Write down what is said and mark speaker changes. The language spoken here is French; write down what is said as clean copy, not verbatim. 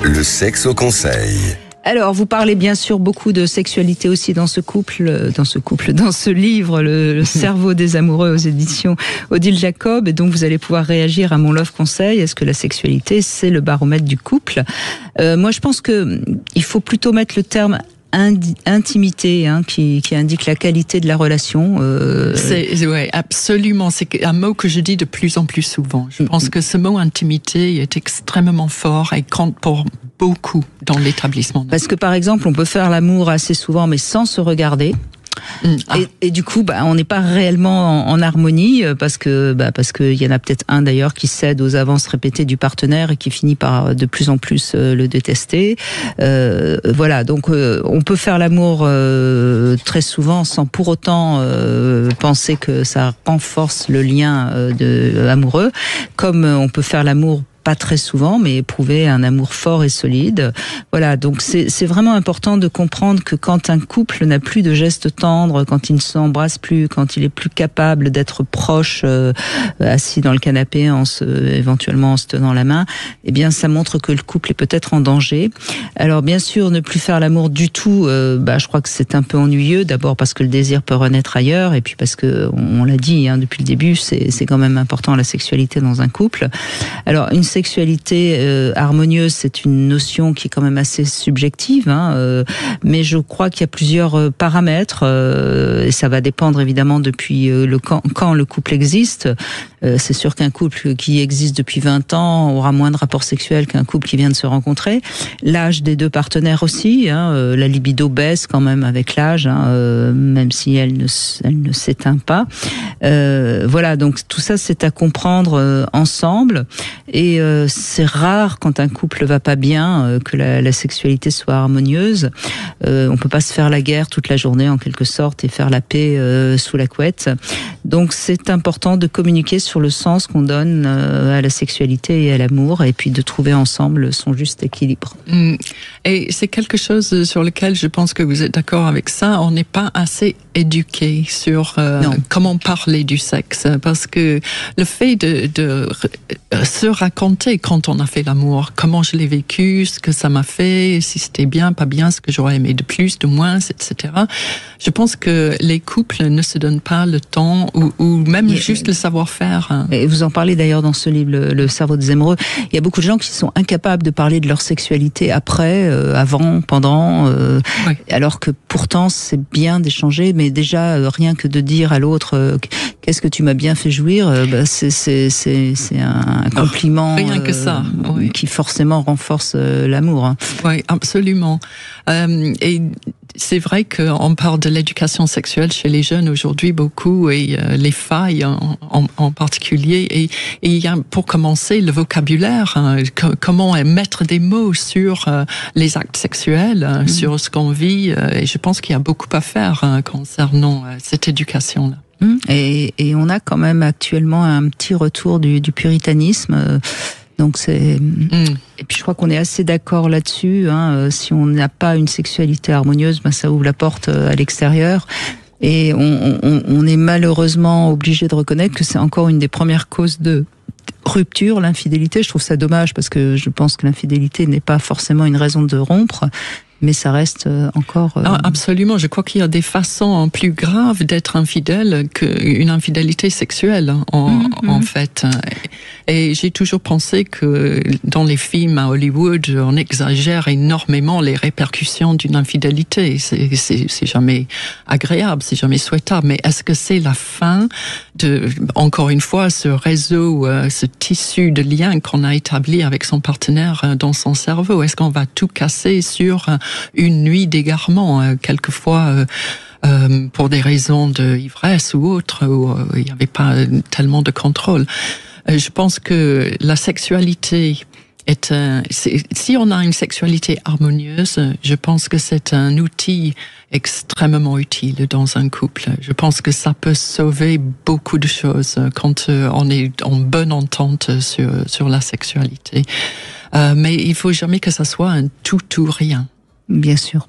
Speaker 1: Le sexe au conseil.
Speaker 2: Alors, vous parlez bien sûr beaucoup de sexualité aussi dans ce livre, le cerveau des amoureux aux éditions Odile Jacob. Et donc, vous allez pouvoir réagir à mon Love Conseil. Est-ce que la sexualité, c'est le baromètre du couple? Moi, je pense que il faut plutôt mettre le terme intimité, qui indique la qualité de la relation.
Speaker 3: Ouais, absolument. C'est un mot que je dis de plus en plus souvent. Je pense que ce mot intimité est extrêmement fort et compte pour beaucoup dans l'établissement.
Speaker 2: Parce que par exemple, on peut faire l'amour assez souvent, mais sans se regarder. Et du coup, on n'est pas réellement en harmonie parce que il y en a peut-être un d'ailleurs qui cède aux avances répétées du partenaire et qui finit par de plus en plus le détester. Voilà, donc on peut faire l'amour très souvent sans pour autant penser que ça renforce le lien amoureux, comme on peut faire l'amour pas très souvent, mais éprouver un amour fort et solide. Voilà, donc c'est vraiment important de comprendre que quand un couple n'a plus de gestes tendres, quand il ne s'embrasse plus, quand il est plus capable d'être proche, assis dans le canapé, éventuellement en se tenant la main, eh bien, ça montre que le couple est peut-être en danger. Alors, bien sûr, ne plus faire l'amour du tout, je crois que c'est un peu ennuyeux. D'abord parce que le désir peut renaître ailleurs, et puis parce que, on l'a dit, depuis le début, c'est quand même important la sexualité dans un couple. Alors, une sexualité harmonieuse, c'est une notion qui est quand même assez subjective, mais je crois qu'il y a plusieurs paramètres, et ça va dépendre évidemment depuis quand le couple existe. C'est sûr qu'un couple qui existe depuis 20 ans aura moins de rapports sexuels qu'un couple qui vient de se rencontrer. L'âge des deux partenaires aussi, la libido baisse quand même avec l'âge, même si elle ne s'éteint pas. Voilà, donc tout ça c'est à comprendre ensemble, et c'est rare quand un couple va pas bien que la sexualité soit harmonieuse. On peut pas se faire la guerre toute la journée en quelque sorte et faire la paix sous la couette. Donc c'est important de communiquer sur le sens qu'on donne à la sexualité et à l'amour, et puis de trouver ensemble son juste équilibre.
Speaker 3: Et c'est quelque chose sur lequel je pense que vous êtes d'accord avec ça. On n'est pas assez éduqué sur comment parler du sexe, parce que le fait de se raconter quand on a fait l'amour, comment je l'ai vécu, ce que ça m'a fait, si c'était bien, pas bien, ce que j'aurais aimé de plus, de moins, etc. Je pense que les couples ne se donnent pas le temps ou même juste le savoir-faire.
Speaker 2: Et vous en parlez d'ailleurs dans ce livre, Le cerveau des amoureux. Il y a beaucoup de gens qui sont incapables de parler de leur sexualité après, avant, pendant, alors que pourtant c'est bien d'échanger, mais déjà rien que de dire à l'autre qu'est-ce que tu m'as bien fait jouir, c'est un compliment
Speaker 3: rien que ça,
Speaker 2: qui forcément renforce l'amour.
Speaker 3: Oui, absolument. Et c'est vrai qu'on parle de l'éducation sexuelle chez les jeunes aujourd'hui beaucoup, et les failles en particulier. Et il y a, pour commencer, le vocabulaire, comment mettre des mots sur les actes sexuels, sur ce qu'on vit. Et je pense qu'il y a beaucoup à faire concernant cette éducation-là.
Speaker 2: Et on a quand même actuellement un petit retour du puritanisme. Donc c'est et puis je crois qu'on est assez d'accord là-dessus. Si on n'a pas une sexualité harmonieuse, ça ouvre la porte à l'extérieur. Et on est malheureusement obligé de reconnaître que c'est encore une des premières causes de rupture, l'infidélité. Je trouve ça dommage parce que je pense que l'infidélité n'est pas forcément une raison de rompre. Mais ça reste encore...
Speaker 3: Absolument, je crois qu'il y a des façons plus graves d'être infidèle qu'une infidélité sexuelle, en fait. Et j'ai toujours pensé que dans les films à Hollywood, on exagère énormément les répercussions d'une infidélité. C'est jamais agréable, c'est jamais souhaitable. Mais est-ce que c'est la fin de, encore une fois, ce réseau, ce tissu de liens qu'on a établi avec son partenaire dans son cerveau? Est-ce qu'on va tout casser sur une nuit d'égarement, quelquefois pour des raisons de ivresse ou autre, où il n'y avait pas tellement de contrôle? Je pense que la sexualité si on a une sexualité harmonieuse, je pense que c'est un outil extrêmement utile dans un couple. Je pense que ça peut sauver beaucoup de choses quand on est en bonne entente sur la sexualité. Mais il faut jamais que ça soit un tout ou rien.
Speaker 2: Bien sûr.